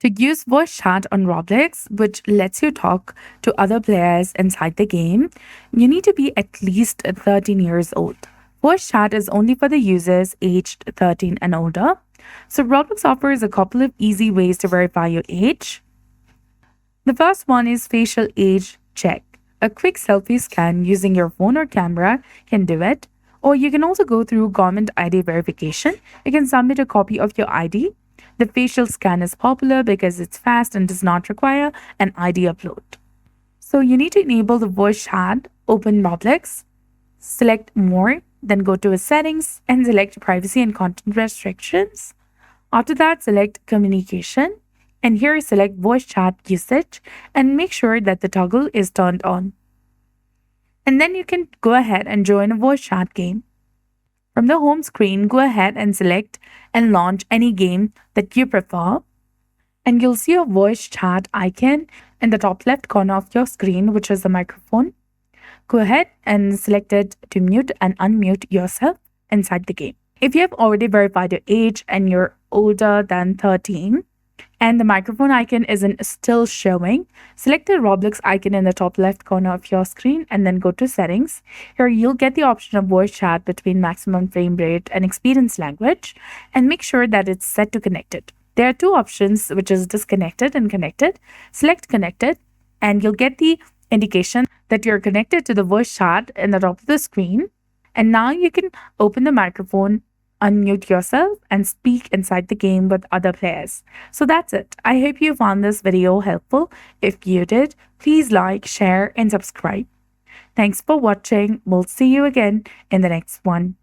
To use voice chat on Roblox, which lets you talk to other players inside the game, you need to be at least 13 years old. Voice chat is only for the users aged 13 and older. So Roblox offers a couple of easy ways to verify your age. The first one is facial age check. A quick selfie scan using your phone or camera can do it. Or you can also go through government ID verification. You can submit a copy of your ID. The facial scan is popular because it's fast and does not require an ID upload. So you need to enable the voice chat, open Roblox, select more, then go to settings and select privacy and content restrictions. After that, select communication and here select voice chat usage and make sure that the toggle is turned on. And then you can go ahead and join a voice chat game. From the home screen, go ahead and select and launch any game that you prefer. And you'll see a voice chat icon in the top left corner of your screen, which is the microphone. Go ahead and select it to mute and unmute yourself inside the game. If you have already verified your age and you're older than 13, and the microphone icon isn't still showing, select the Roblox icon in the top left corner of your screen and then go to settings. Here you'll get the option of voice chat between maximum frame rate and experience language and make sure that it's set to connected. There are two options, which is disconnected and connected. Select connected and you'll get the indication that you're connected to the voice chat in the top of the screen. And now you can open the microphone, unmute yourself and speak inside the game with other players. So that's it. I hope you found this video helpful. If you did, please like, share and subscribe. Thanks for watching. We'll see you again in the next one.